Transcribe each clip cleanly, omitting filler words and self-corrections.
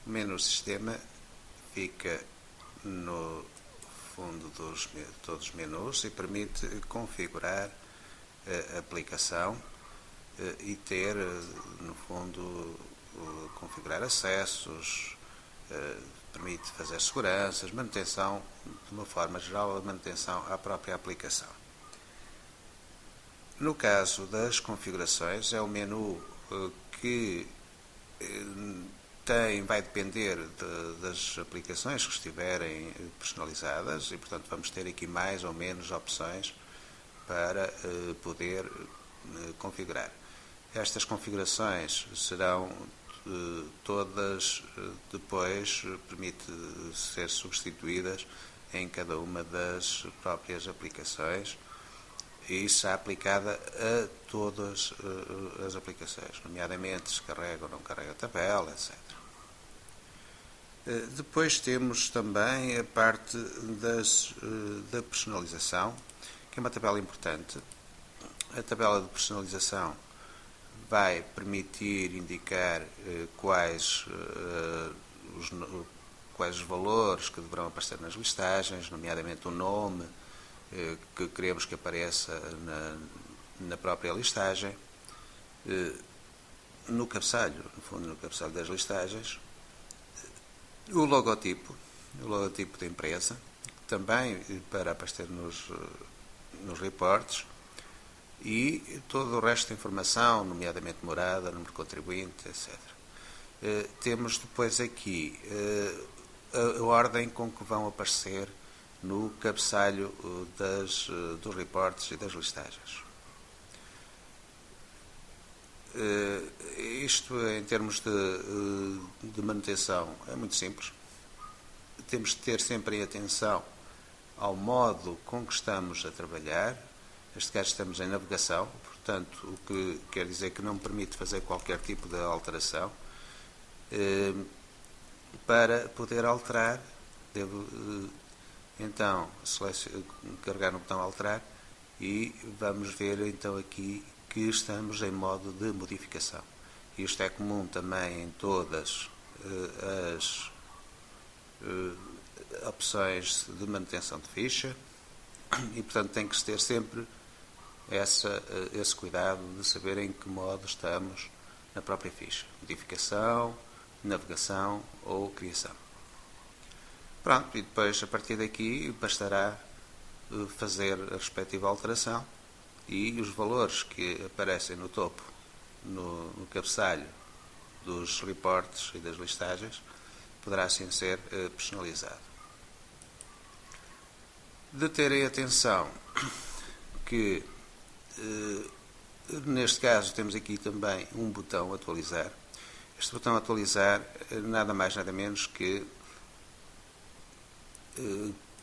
O menu sistema fica no fundo de todos os menus e permite configurar a aplicação e ter, no fundo, configurar acessos, permite fazer seguranças, manutenção, de uma forma geral, a manutenção à própria aplicação. No caso das configurações, é o menu que vai depender das aplicações que estiverem personalizadas e, portanto, vamos ter aqui mais ou menos opções para poder configurar. Estas configurações serão todas depois permite ser substituídas em cada uma das próprias aplicações e será aplicada a todas as aplicações, nomeadamente se carrega ou não carrega a tabela, etc. Depois temos também a parte da personalização, que é uma tabela importante. A tabela de personalização vai permitir indicar quais os valores que deverão aparecer nas listagens, nomeadamente o nome que queremos que apareça na própria listagem, no cabeçalho, no fundo, no cabeçalho das listagens, o logotipo da empresa, também para aparecer nos reportes, e todo o resto da informação, nomeadamente morada, número de contribuinte, etc. Temos depois aqui a ordem com que vão aparecer no cabeçalho dos reportes e das listagens. Isto, em termos de manutenção, é muito simples. Temos de ter sempre em atenção ao modo com que estamos a trabalhar. Neste caso estamos em navegação, portanto, o que quer dizer que não permite fazer qualquer tipo de alteração. Para poder alterar, devo então carregar no botão alterar e vamos ver então aqui que estamos em modo de modificação. Isto é comum também em todas as opções de manutenção de ficha e, portanto, tem que se ter sempre esse cuidado de saber em que modo estamos na própria ficha. Modificação, navegação ou criação. Pronto, e depois, a partir daqui, bastará fazer a respectiva alteração e os valores que aparecem no topo, no cabeçalho dos reportes e das listagens, poderá assim ser personalizado. De terem atenção que, neste caso, temos aqui também um botão atualizar. Este botão atualizar, nada mais nada menos que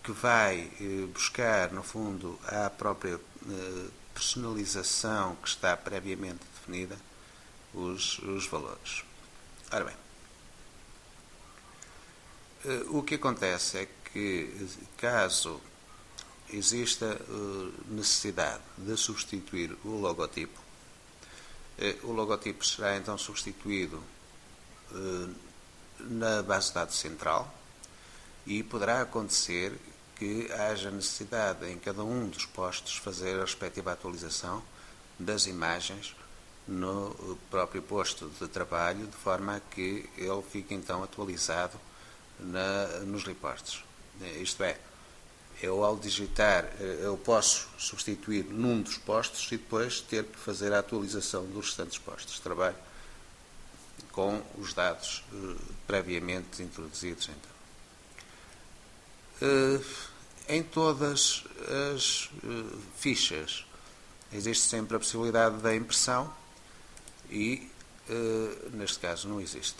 vai buscar, no fundo, à própria personalização que está previamente definida, os valores. Ora bem, o que acontece é que, caso exista necessidade de substituir o logotipo será então substituído na base de dados central e poderá acontecer que haja necessidade em cada um dos postos fazer a respectiva atualização das imagens no próprio posto de trabalho, de forma a que ele fique então atualizado nos reportes. Isto é, eu ao digitar, eu posso substituir num dos postos e depois ter que fazer a atualização dos restantes postos de trabalho com os dados previamente introduzidos. Então, em todas as fichas existe sempre a possibilidade da impressão e, neste caso, não existe.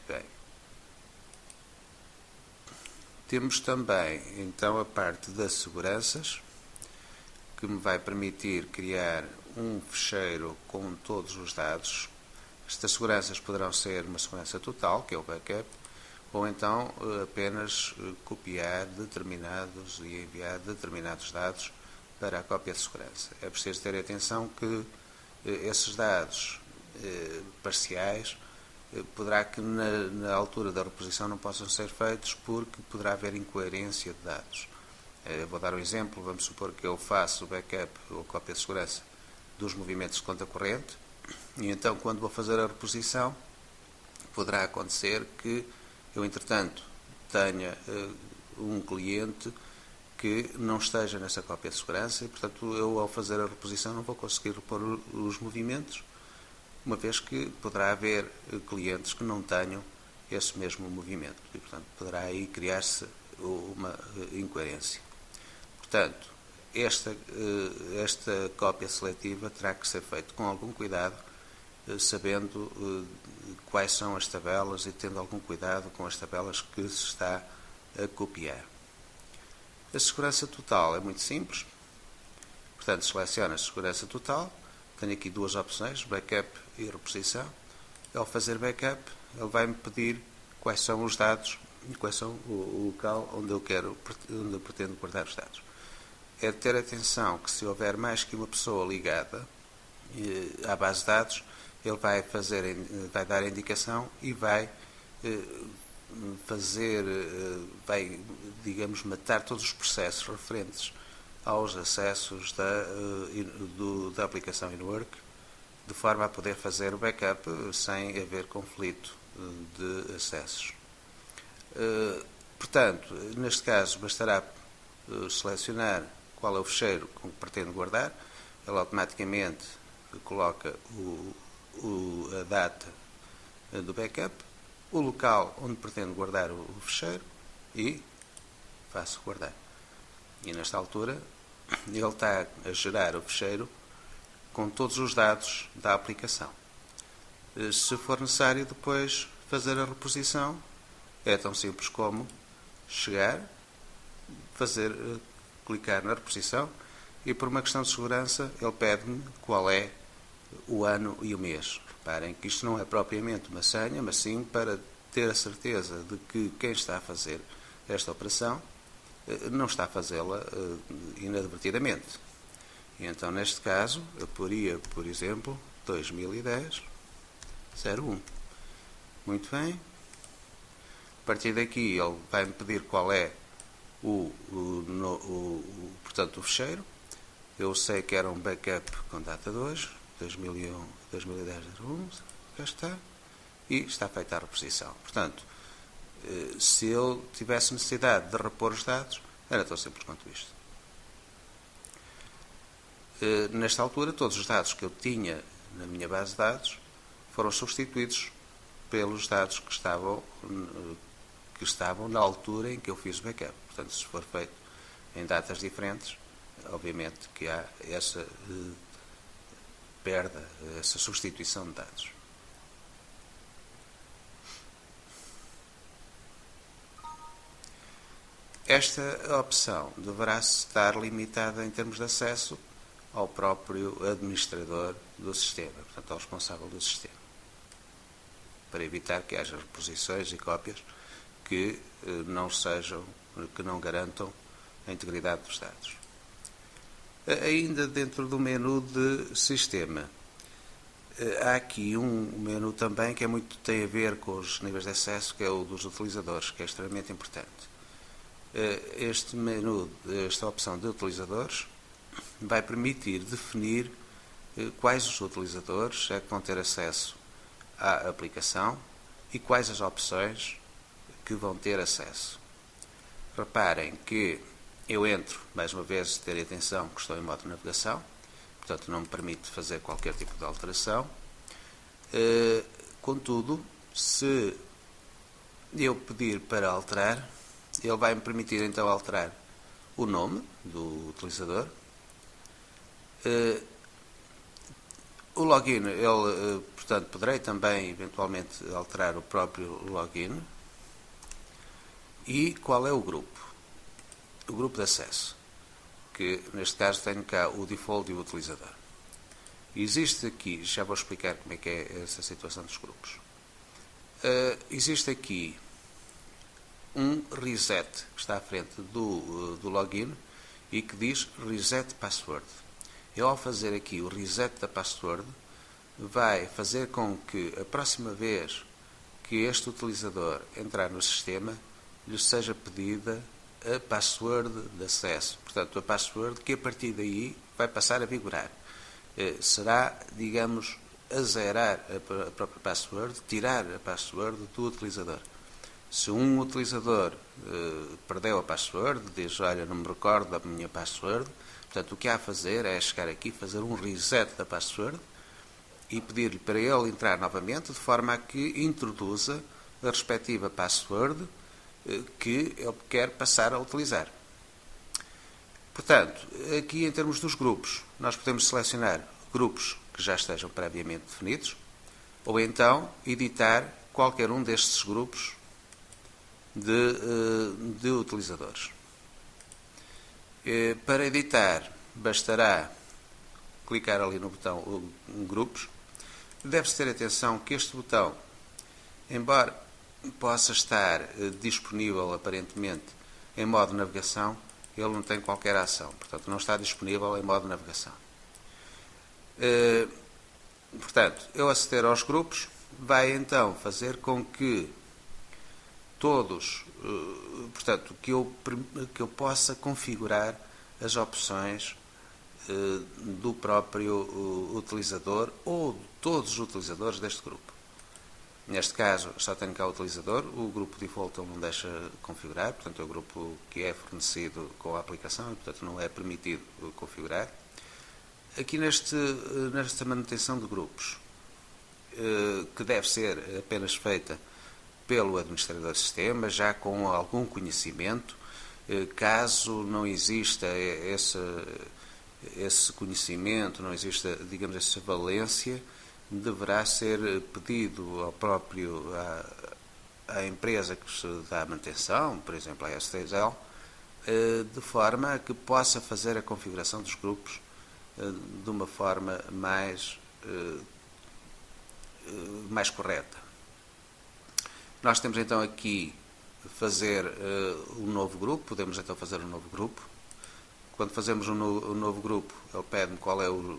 Bem, temos também, então, a parte das seguranças, que me vai permitir criar um ficheiro com todos os dados. Estas seguranças poderão ser uma segurança total, que é o backup, ou então apenas copiar determinados e enviar determinados dados para a cópia de segurança. É preciso ter atenção que esses dados parciais poderá que na altura da reposição não possam ser feitos porque poderá haver incoerência de dados. Vou dar um exemplo, vamos supor que eu faço o backup ou cópia de segurança dos movimentos de conta corrente e então quando vou fazer a reposição poderá acontecer que eu entretanto tenha um cliente que não esteja nessa cópia de segurança e portanto eu ao fazer a reposição não vou conseguir repor os movimentos, uma vez que poderá haver clientes que não tenham esse mesmo movimento e portanto poderá aí criar-se uma incoerência. Portanto, esta cópia seletiva terá que ser feita com algum cuidado, sabendo quais são as tabelas e tendo algum cuidado com as tabelas que se está a copiar. A segurança total é muito simples. Portanto, seleciono a segurança total. Tenho aqui duas opções, backup e reposição. Ao fazer backup, ele vai-me pedir quais são os dados e quais são o local onde eu pretendo guardar os dados. É de ter atenção que se houver mais que uma pessoa ligada à base de dados, ele vai dar a indicação e vai digamos, matar todos os processos referentes aos acessos da aplicação InWork, de forma a poder fazer o backup sem haver conflito de acessos. Portanto, neste caso, bastará selecionar qual é o fecheiro com que pretendo guardar, ele automaticamente coloca a data do backup, o local onde pretendo guardar o fecheiro e faço guardar. E nesta altura ele está a gerar o fecheiro com todos os dados da aplicação. Se for necessário depois fazer a reposição, é tão simples como chegar, clicar na reposição e por uma questão de segurança ele pede-me qual é o ano e o mês. Reparem que isto não é propriamente uma senha, mas sim para ter a certeza de que quem está a fazer esta operação não está a fazê-la inadvertidamente. E então, neste caso, eu poria, por exemplo, 2010-01. Muito bem. A partir daqui, ele vai-me pedir qual é portanto, o fecheiro. Eu sei que era um backup com data de hoje, 2010-01, cá está, e está feita a reposição. Portanto, se eu tivesse necessidade de repor os dados, era tão simples quanto isto. Nesta altura, todos os dados que eu tinha na minha base de dados foram substituídos pelos dados que estavam na altura em que eu fiz o backup. Portanto, se for feito em datas diferentes, obviamente que há essa perda, essa substituição de dados. Esta opção deverá estar limitada em termos de acesso ao próprio administrador do sistema, portanto ao responsável do sistema, para evitar que haja reposições e cópias que não garantam a integridade dos dados. Ainda dentro do menu de sistema, há aqui um menu também que tem a ver com os níveis de acesso, que é o dos utilizadores, que é extremamente importante. Este menu, esta opção de utilizadores, vai permitir definir quais os utilizadores é que vão ter acesso à aplicação e quais as opções que vão ter acesso. Reparem que eu entro, mais uma vez, ter atenção que estou em modo de navegação, portanto não me permite fazer qualquer tipo de alteração. Contudo, se eu pedir para alterar, ele vai me permitir então alterar o nome do utilizador. O login, portanto, poderei também eventualmente alterar o próprio login. E qual é o grupo? O grupo de acesso, que neste caso tenho cá o default e o utilizador. Existe aqui, já vou explicar como é que é essa situação dos grupos. Existe aqui um reset que está à frente do login e que diz Reset Password. Eu, ao fazer aqui o reset da password, vai fazer com que a próxima vez que este utilizador entrar no sistema, lhe seja pedida a password de acesso. Portanto, a password que a partir daí vai passar a vigorar. Será, digamos, a zerar a própria password, tirar a password do utilizador. Se um utilizador perdeu a password, diz, olha, não me recordo da minha password, portanto, o que há a fazer é chegar aqui, fazer um reset da password e pedir-lhe para ele entrar novamente, de forma a que introduza a respectiva password que ele quer passar a utilizar. Portanto, aqui em termos dos grupos, nós podemos selecionar grupos que já estejam previamente definidos, ou então editar qualquer um destes grupos de utilizadores. Para editar, bastará clicar ali no botão Grupos. Deve-se ter atenção que este botão, embora possa estar disponível aparentemente em modo navegação, ele não tem qualquer ação. Portanto, não está disponível em modo navegação. Portanto, eu aceder aos grupos vai então fazer com que todos, portanto, que eu possa configurar as opções do próprio utilizador ou de todos os utilizadores deste grupo. Neste caso, só tenho cá o utilizador, o grupo default ele não deixa configurar, portanto é o grupo que é fornecido com a aplicação e, portanto, não é permitido configurar. Aqui nesta manutenção de grupos, que deve ser apenas feita pelo administrador de sistema, já com algum conhecimento, caso não exista esse conhecimento, não exista, digamos, essa valência, deverá ser pedido ao próprio, à empresa que se dá a manutenção, por exemplo, a S3L, de forma a que possa fazer a configuração dos grupos de uma forma mais correta. Nós temos então aqui fazer um novo grupo, podemos então fazer um novo grupo. Quando fazemos um novo grupo, ele pede-me qual é o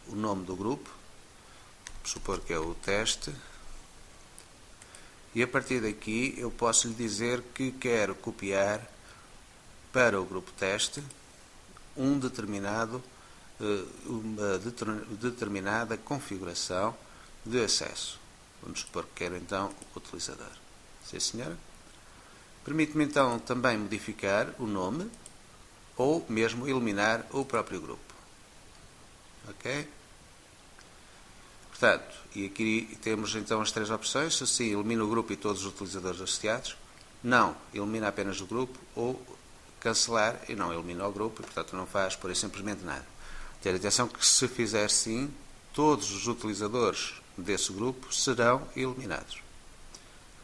nome do grupo, vamos supor que é o teste, e a partir daqui eu posso lhe dizer que quero copiar para o grupo teste uma determinada configuração de acesso. Vamos supor que quero então o utilizador. Sim, senhora. Permite-me então também modificar o nome ou mesmo eliminar o próprio grupo. Ok? Portanto, e aqui temos então as três opções. Se sim, elimina o grupo e todos os utilizadores associados. Não, elimina apenas o grupo. Ou cancelar e não elimina o grupo e, portanto, não faz por aí simplesmente nada. Ter atenção que se fizer sim, todos os utilizadores desse grupo serão eliminados.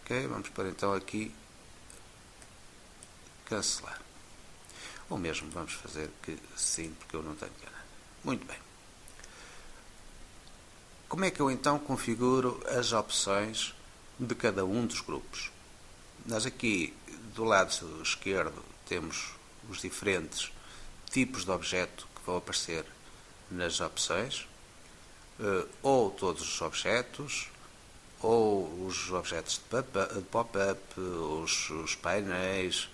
Ok? Vamos pôr então aqui cancelar. Ou mesmo vamos fazer que sim, porque eu não tenho que nada. Muito bem. Como é que eu então configuro as opções de cada um dos grupos? Nós aqui do lado esquerdo temos os diferentes tipos de objeto que vão aparecer nas opções, ou todos os objetos, ou os objetos de pop-up, os painéis,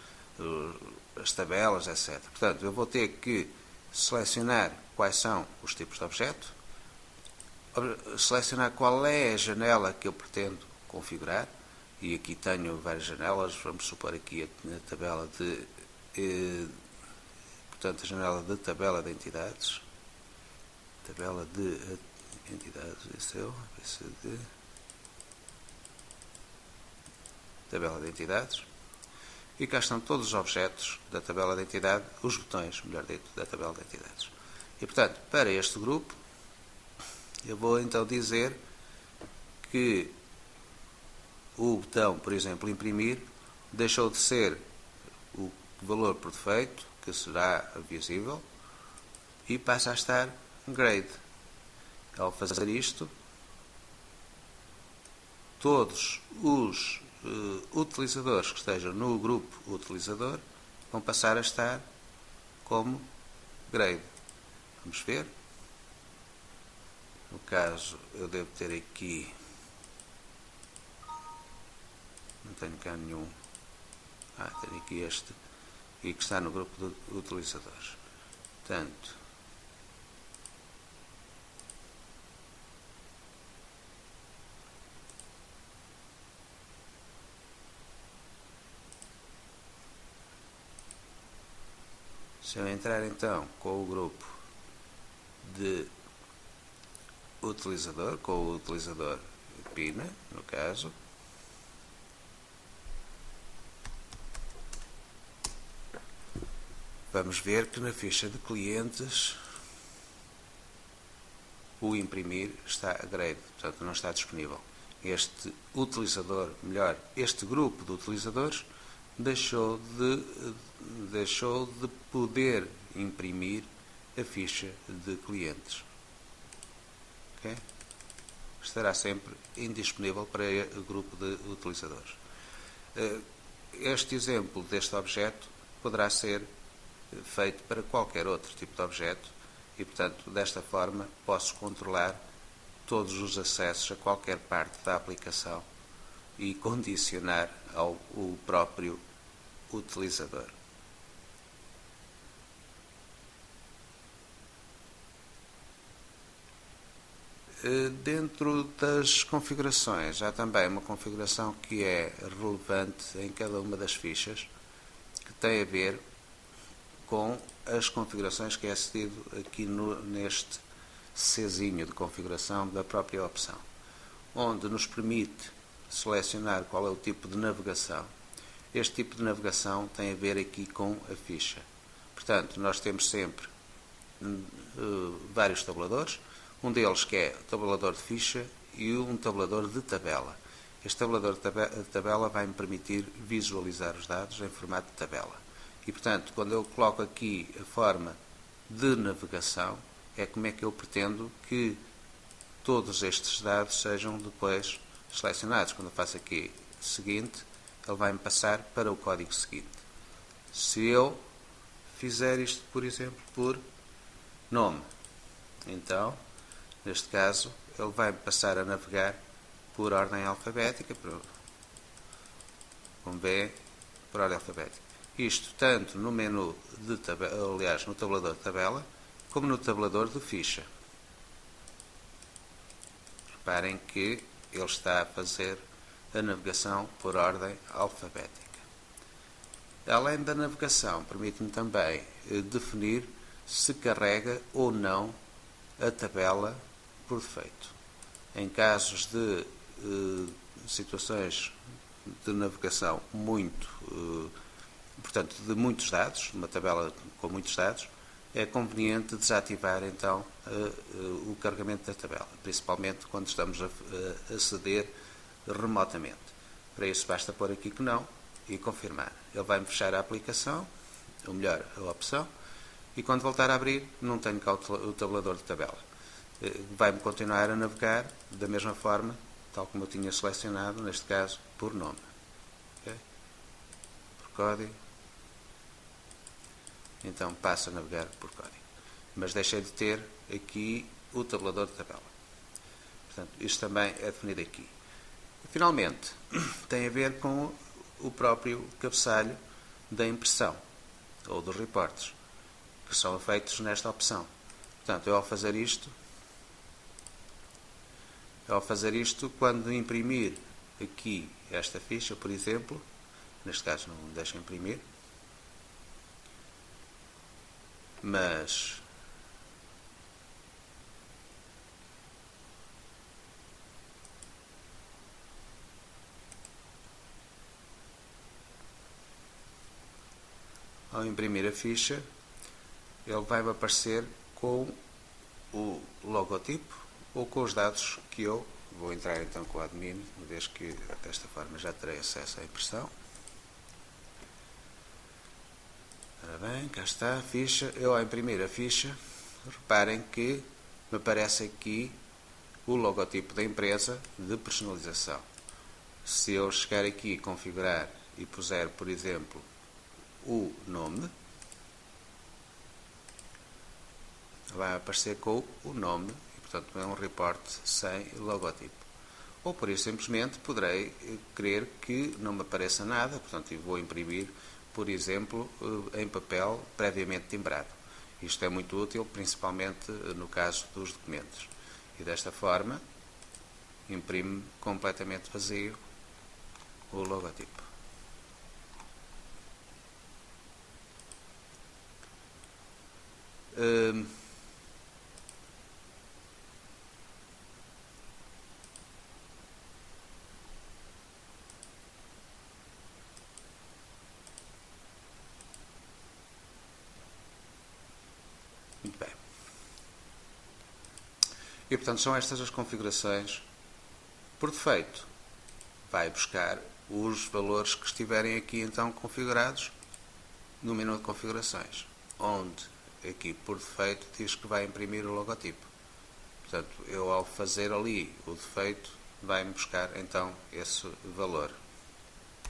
as tabelas, etc. Portanto, eu vou ter que selecionar quais são os tipos de objeto, selecionar qual é a janela que eu pretendo configurar, e aqui tenho várias janelas, vamos supor aqui a tabela portanto, a janela de tabela de entidades, tabela de entidades, e cá estão todos os objetos da tabela de entidade, os botões, melhor dito, da tabela de entidades. E, portanto, para este grupo, eu vou então dizer que o botão, por exemplo, imprimir, deixou de ser o valor por defeito, que será visível, e passa a estar grade. Ao fazer isto, todos os utilizadores que estejam no grupo utilizador vão passar a estar como grade. Vamos ver. No caso, eu devo ter aqui, não tenho cá nenhum, tenho aqui este, e que está no grupo de utilizadores. Portanto, se eu entrar então com o grupo de utilizador, com o utilizador PINA, no caso, vamos ver que na ficha de clientes o imprimir está a grade, portanto não está disponível. Este utilizador, melhor, este grupo de utilizadores deixou de poder imprimir a ficha de clientes. Okay? Estará sempre indisponível para o grupo de utilizadores. Este exemplo deste objeto poderá ser feito para qualquer outro tipo de objeto e, portanto, desta forma posso controlar todos os acessos a qualquer parte da aplicação e condicionar ao próprio utilizador. Dentro das configurações, há também uma configuração que é relevante em cada uma das fichas, que tem a ver com as configurações que é cedido aqui neste Czinho de configuração da própria opção, onde nos permite selecionar qual é o tipo de navegação. Este tipo de navegação tem a ver aqui com a ficha. Portanto, nós temos sempre vários tabuladores, um deles que é o tabulador de ficha e um tabulador de tabela. Este tabulador de tabela vai me permitir visualizar os dados em formato de tabela. E, portanto, quando eu coloco aqui a forma de navegação, é como é que eu pretendo que todos estes dados sejam depois selecionados. Quando eu faço aqui seguinte, ele vai-me passar para o código seguinte. Se eu fizer isto, por exemplo, por nome, então, neste caso, ele vai passar a navegar por ordem alfabética, com B, por ordem alfabética. Isto tanto no menu de tabela, aliás, no tabulador de tabela, como no tabulador de ficha. Reparem que ele está a fazer a navegação por ordem alfabética. Além da navegação, permite-me também definir se carrega ou não a tabela por defeito. Em casos de situações de navegação portanto, de muitos dados, uma tabela com muitos dados, é conveniente desativar então o carregamento da tabela, principalmente quando estamos a aceder remotamente. Para isso basta pôr aqui que não e confirmar. Ele vai-me fechar a aplicação, ou melhor, a opção, e quando voltar a abrir, não tenho cá o tabulador de tabela. Vai-me continuar a navegar da mesma forma, tal como eu tinha selecionado, neste caso, por nome. Okay? Por código. Então passo a navegar por código. Mas deixei de ter aqui o tabulador de tabela. Portanto, isto também é definido aqui. E, finalmente, tem a ver com o próprio cabeçalho da impressão, ou dos reportes, que são feitos nesta opção. Portanto, eu ao fazer isto, quando imprimir aqui esta ficha, por exemplo, neste caso não deixo imprimir, mas ao imprimir a ficha, ele vai-me aparecer com o logotipo ou com os dados que eu vou entrar então com o admin, uma vez que desta forma já terei acesso à impressão. Ora bem, cá está a ficha. Eu ao imprimir a ficha, reparem que me aparece aqui o logotipo da empresa de personalização. Se eu chegar aqui e configurar e puser, por exemplo, o nome, vai aparecer com o nome e, portanto, é um report sem logotipo. Ou, por isso, simplesmente poderei querer que não me apareça nada, portanto, eu vou imprimir, por exemplo, em papel previamente timbrado. Isto é muito útil, principalmente no caso dos documentos. E desta forma, imprime completamente vazio o logotipo. Muito bem. E, portanto, são estas as configurações. Por defeito, vai buscar os valores que estiverem aqui, então, configurados no menu de configurações, onde, aqui, por defeito, diz que vai imprimir o logotipo. Portanto, eu, ao fazer ali o defeito, vai-me buscar, então, esse valor.